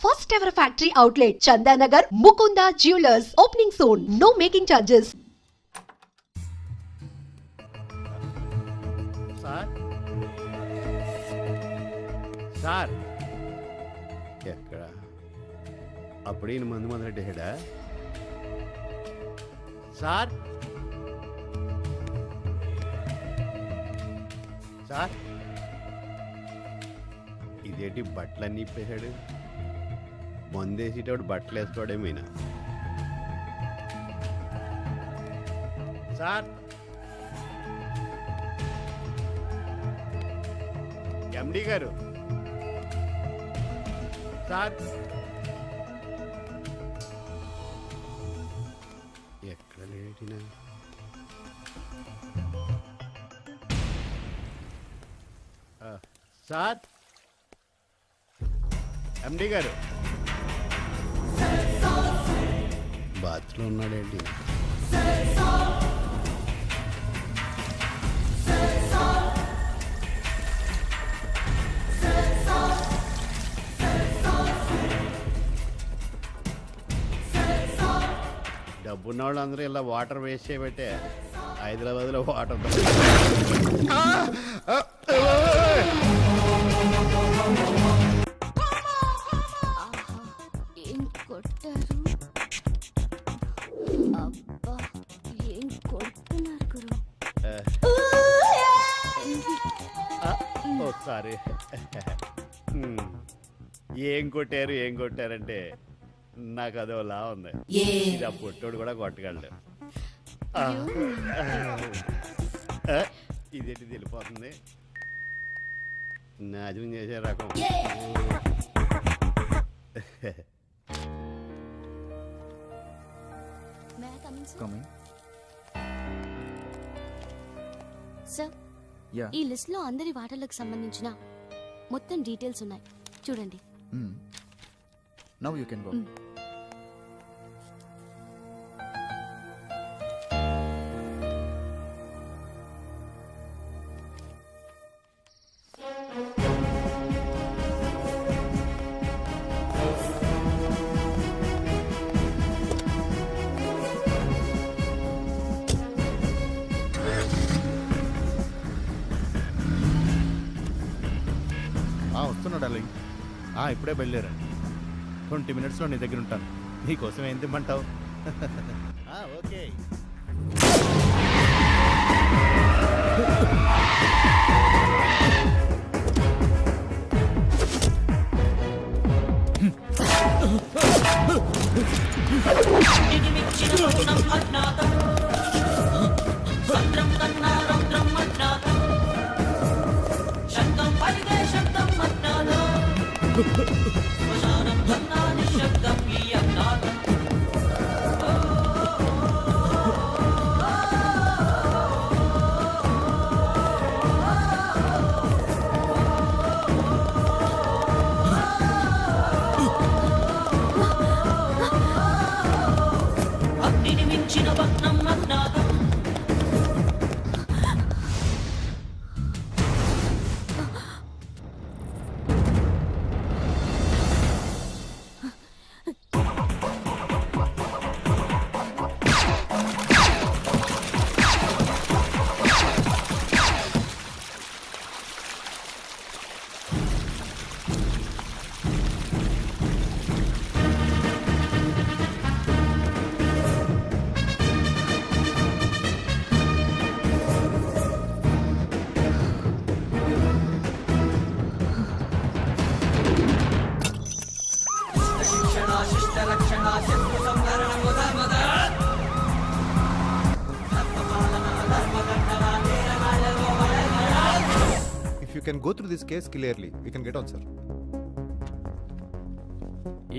first ever factory outlet, Chandanagar, Mukunda Jewelers, opening soon. No making charges. Sir ఎక్కడ అప్పుడే మందు మొదలెట్టేడా sir sir ఇదేంటి బట్టలన్నీ ఇప్పేశాడు మందేసేటప్పుడు బట్టలు వేసుకోవడమేనా సార్ ఎండి గారు సార్ ఎక్కడ లేటినా సార్ ఎండి గారు బాత్లో ఉన్నాడేంటి డబ్బున్న వాళ్ళందరూ ఇలా వాటర్ వేస్ట్ చేయబట్టే హైదరాబాద్లో వాటర్ ఏం కొట్టారు? అబ్బా, ఏం కొడుతున్నారు గురు? సారీ ఏం కొట్టారంటే నాకు అదోలా ఉంది ఇది ఆ పొట్టోడు కూడా కొట్టగలడు ఇదేంటి తెలిపోతుంది నాజం చేసే రకం సార్, ఈ లిస్ట్ లో అందరి వాటర్లకు సంబంధించిన మొత్తం డీటెయిల్స్ ఉన్నాయి, చూడండి. Now you can go. వస్తున్నా డార్లింగ్. ఇప్పుడే బయలుదేరండి. 20 minutesలో నీ దగ్గర ఉంటాను. నీకోసం ఏం తిమ్మంటావు? Okay. Can go through this case clearly. We can get on, sir.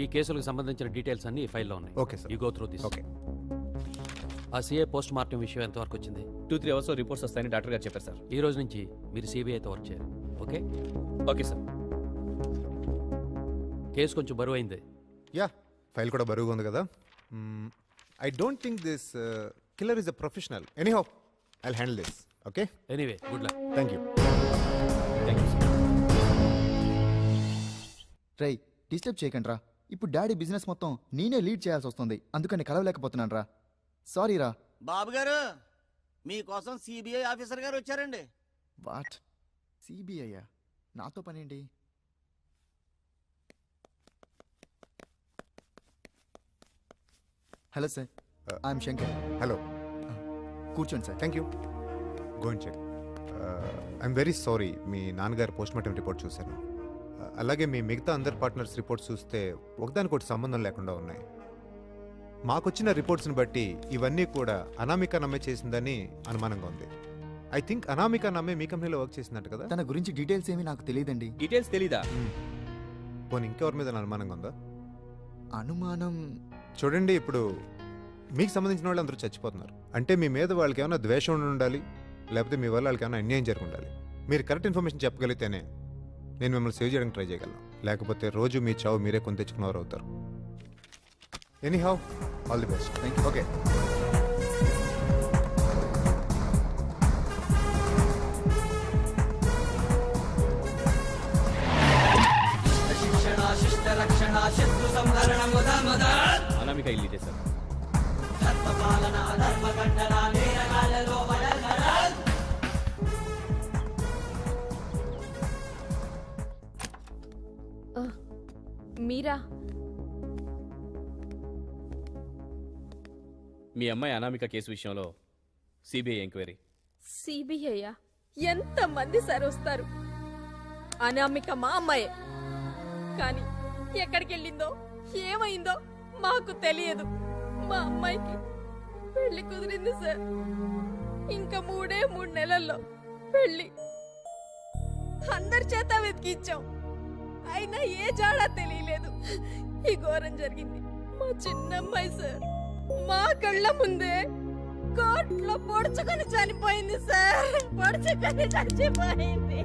ఈ కేసులకు సంబంధించిన డీటెయిల్స్ అన్ని ఈ ఫైల్లో ఉన్నాయి. Okay sir. You go through this. Okay. ఆ సిఏ పోస్ట్ మార్టం విషయం ఎంతవరకు వచ్చింది? 2-3 అవర్స్లో రిపోర్ట్స్ వస్తాయని డాక్టర్ గారు చెప్పారు సార్. ఈ రోజు నుంచి మీరు సిబిఐతో వర్క్ చేయాలి. Okay okay sir. కేసు కొంచెం బరువు అయింది. యా, ఫైల్ కూడా బరువుగా ఉంది కదా. I don't think this killer is a professional. Anyhow I'll handle this. Okay. Anyway, good luck. Thank you. Thank you sir. రై, డిస్టర్బ్ చేయకండి రా. ఇప్పుడు డాడీ బిజినెస్ మొత్తం నేనే లీడ్ చేయాల్సి వస్తుంది, అందుకని కలవలేకపోతున్నాను రా. సారీ రా. బాబు గారు మీకోసం సిబిఐ ఆఫీసర్ గారు వచ్చారండి. వాట్? సిబిఐ? నాతో పనేంటి? Hello sir, I'm Shankar. Hello, కూర్చోండి sir. Thank you. Go and check. I'm very sorry, మీ నాన్నగారు పోస్ట్ మార్టం రిపోర్ట్ చూశాను. అలాగే మీ మిగతా అందరి పార్ట్నర్స్ రిపోర్ట్స్ చూస్తే ఒకదానికొకటి సంబంధం లేకుండా ఉన్నాయి. మాకొచ్చిన రిపోర్ట్స్ని బట్టి ఇవన్నీ కూడా అనామిక నమ్మే చేసిందని అనుమానంగా ఉంది. ఐ థింక్ అనామిక నమ్మే మీ కంపెనీలో వర్క్ చేసిందంట కదా? తన గురించి డీటెయిల్స్ ఏమీ నాకు తెలియదండి. డీటెయిల్స్ తెలీదా? పోనీ ఇంకెవరి మీద అనుమానంగా ఉందా? అనుమానం? చూడండి, ఇప్పుడు మీకు సంబంధించిన వాళ్ళు అందరూ చచ్చిపోతున్నారు అంటే మీ మీద వాళ్ళకి ఏమైనా ద్వేషం ఉండి ఉండాలి, లేకపోతే మీ వల్ల వాళ్ళకి ఏమైనా అన్యాయం జరిగి ఉండాలి. మీరు కరెక్ట్ ఇన్ఫర్మేషన్ చెప్పగలిగితేనే నేను మిమ్మల్ని సేవ్ చేయడానికి ట్రై చేయగలను. లేకపోతే రోజు మీ చావు మీరే కొని తెచ్చుకున్నవారు అవుతారు. Any how, all the best. Thank you. Okay. Anamika ఇల్లు ఇదే సార్. మీరా? మీ అమ్మాయి అనామిక కేసు విషయంలో సిబిఐ ఎంక్వైరీ. సిబిఐయా? ఎంతమంది సార్ వస్తారు? అనామిక మా అమ్మాయే, కానీ ఎక్కడికి వెళ్ళిందో ఏమైందో మాకు తెలియదు. మా అమ్మాయికి పెళ్లి కుదిరింది సార్, ఇంకా 3 నెలల్లో పెళ్లి. అందరి చేత వెతికించాం, అయినా ఏ జాడా తెలియలేదు. ఈ ఘోరం జరిగింది మా చిన్నమ్మాయి సార్ మా కళ్ళ ముందే కోర్టులో పొడుచుకొని చనిపోయింది సార్. పొడుచుకొని చచ్చిపోయింది.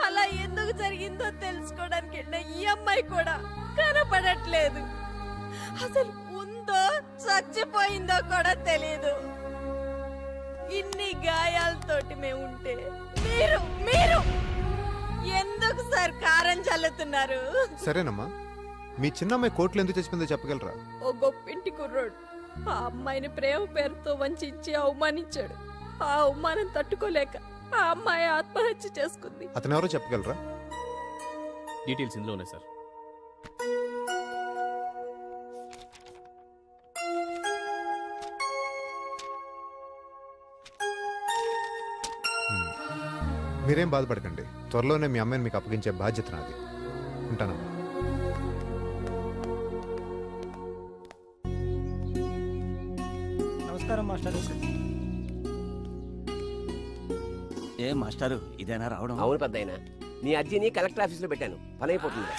అలా ఎందుకు జరిగిందో తెలుసుకోవడానికి వెళ్ళిన ఈ అమ్మాయి కూడా కనపడట్లేదు. అసలు ఉందో చచ్చిపోయిందో కూడా తెలియదు. ఇన్ని గాయాలతోటి మేము ఉంటే మీరు మీరు ఎందుకు సార్ కారం చల్లుతున్నారు? సరేనమ్మా, మీ చిన్నమ్మాయి కోర్టులో ఎందుకు చచ్చిపోయిందో చెప్పగలరా? ఓ గొప్పింటి కుర్రోడు ఆ అమ్మాయిని ప్రేమ పేరుతో వంచి అవమానించాడు. ఆ అవమానం తట్టుకోలేక ఆ అమ్మాయి ఆత్మహత్య చేసుకుంది. అతను ఎవరో చెప్పగలరా? డీటెయిల్స్ ఇందులో ఉన్నాయి సార్. మీరేం బాధపడకండి, త్వరలోనే మీ అమ్మాయిని మీకు అప్పగించే బాధ్యత నాది. ఉంటానమ్మా. నమస్కారం మాస్టారు. ఏ మాస్టారు, ఇదేనా రావడం? అవును పెద్దయినా, నీ అర్జీని కలెక్టర్ ఆఫీస్ లో పెట్టాను, పని అయిపోతుంది.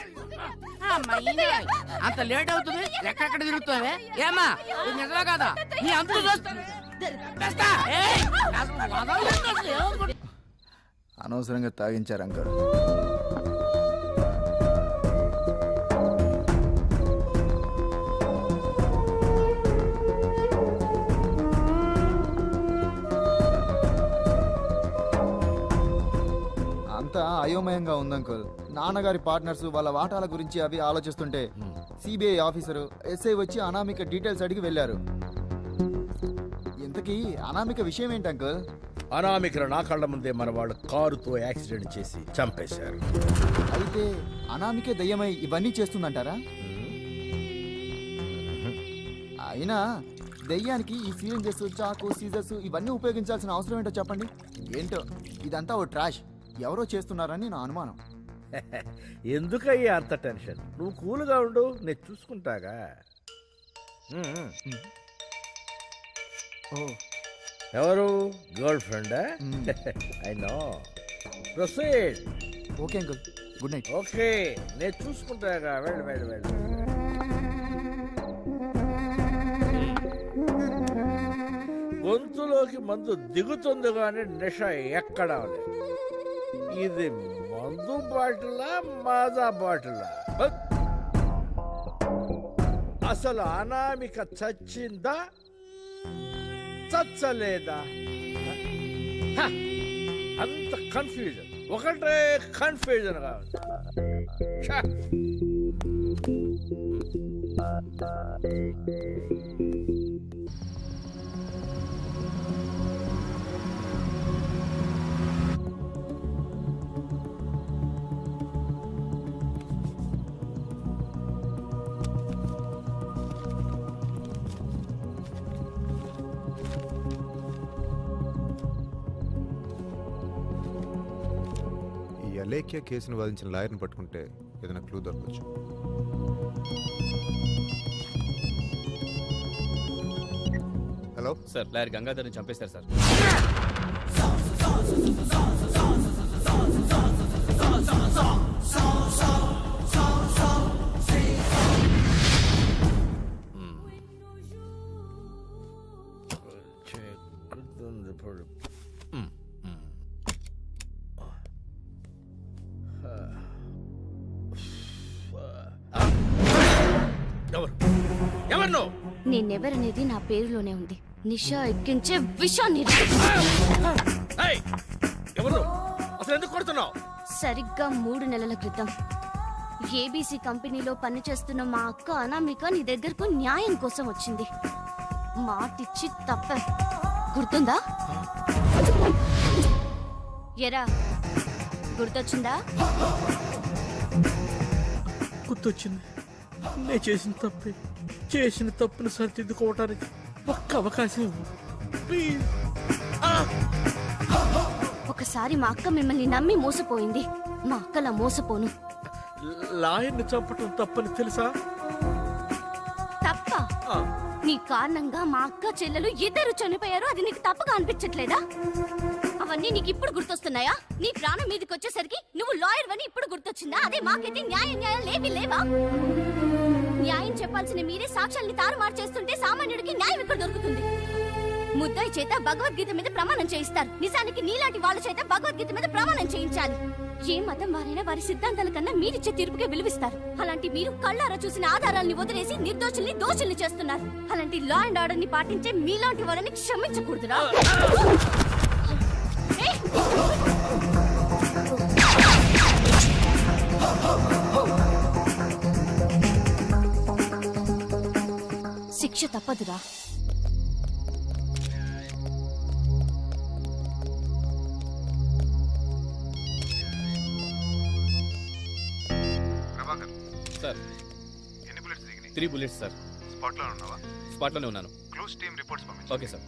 అంత లేట్ అవుతుంది, ఎక్కడెక్కడ తిరుగుతావే? ఏమా ఇది నిజమే కదా? నీ అంత చూస్తాను. అనవసరంగా తాగించారు అంకల్. అంతా అయోమయంగా ఉంది అంకుల్. నాన్నగారి పార్ట్నర్స్ వాళ్ళ వాటాల గురించి అవి ఆలోచిస్తుంటే సిబిఐ ఆఫీసరు ఎస్ఐ వచ్చి అనామిక డీటెయిల్స్ అడిగి వెళ్ళారు. ఇంతకీ అనామిక విషయం ఏంటి అంకుల్? అనామికను నా కళ్ళ ముందే మన వాళ్ళు కారుతో యాక్సిడెంట్ చేసి చంపేశారు. అయితే అనామికే దయ్యమై ఇవన్నీ చేస్తుందంటారా? అయినా దయ్యానికి ఈ సిరింజెస్, చాకు, సీజర్స్ ఇవన్నీ ఉపయోగించాల్సిన అవసరం ఏంటో చెప్పండి. ఏంటో ఇదంతా ఓ ట్రాష్, ఎవరో చేస్తున్నారని నా అనుమానం. ఎందుకయ్యా అంత టెన్షన్? నువ్వు కూల్గా ఉండు, నేను చూసుకుంటాగా. ఓ, ఎవరు? గర్ల్ ఫ్రెండా? I know. Proceed. Okay uncle, good night. Okay, నేను చూసుకుంటాగా. వెళ్ళు వెళ్ళు వెళ్ళు. గొంతులోకి మందు దిగుతుంది కానీ నిష ఎక్కడా లేదు. ఇది మందు బాటిలా మాజా బాటిలా? అసలు అనామిక చచ్చిందా చచ్చలేదా? అంత కన్ఫ్యూజన్, ఒకటే కన్ఫ్యూజన్ కావాలి. ఈ అలేఖ్య కేసును వాదించిన లాయర్ని పట్టుకుంటే ఏదైనా క్లూ దొరకచ్చు. హలో సార్ లాయర్ గంగాధర్ని చంపేశారు సార్. ఎవరు ఎవరు నువ్వు? నేనెవరనేది నా పేరులోనే ఉంది. నిషా ఎక్కించే విషాన్ని. ఏయ్, ఎవరు నువ్వు? అసలు ఎందుకు కొడుతున్నావు? సరిగ్గా 3 నెలల క్రితం ఏబీసీ కంపెనీలో పనిచేస్తున్న మా అక్క అనామిక నీ దగ్గరకు న్యాయం కోసం వచ్చింది. మాటిచ్చి తప్ప గుర్తుందా? ఎరా గుర్తొచ్చిందా? గుర్తొచ్చింది. నేను చేసిన తప్పును సరిదిద్దుకోవటానికి ఒక్క అవకాశం ఇవ్వు. ప్లీజ్. ఒకసారి మా అక్క మిమ్మల్ని నమ్మి మోసపోయింది. మా అక్కలా మోసపోను. లాయర్ని చంపటం తప్పని తెలుసా? తప్ప? నీ కారణంగా మా అక్క చెల్లెలు ఇద్దరు చనిపోయారు. అది నీకు తప్పగా అనిపించట్లేదా? అవన్నీ నీకు ఇప్పుడు గుర్తొస్తున్నాయా? నీ ప్రాణం మీదకి వచ్చేసరికి నువ్వు లాయర్ అని ఇప్పుడు గుర్తొచ్చిందా? అదే మాకైతే న్యాయం లేవా? న్యాయం చెప్పాల్సిన మీరే సాక్ష్యాల్ని తారుమారు చేస్తుంటే సామాన్యుడికి న్యాయం ఇక్కడ దొరుకుతుంది. ముద్దాయి చేత భగవద్గీత మీద ప్రమాణం చేయిస్తారు. నిజానికి నీలాంటి వాళ్ళ చేత భగవద్గీత మీద ప్రమాణం చేయించాలి. ఏ మతం వారైనా వారి సిద్ధాంతాల కన్నా మీరిచ్చే తీర్పుకే విలువిస్తారు. అలాంటి మీరు కళ్ళారా చూసిన ఆధారాల్ని వదిలేసి నిర్దోషుల్ని దోషుల్ని చేస్తున్నారు. అలాంటి లా అండ్ ఆర్డర్ ని పాటించే మీలాంటి వాళ్ళని క్షమించకూడదురా. శిక్ష తప్పదురా. సార్ ఎన్ని బుల్లెట్స్ దిగినాయి? 3 bullets sir. స్పాట్లో ఉన్నావా? స్పాట్లోనే ఉన్నాను. క్లోజ్ టీమ్ రిపోర్ట్స్ పంపించు. Okay sir.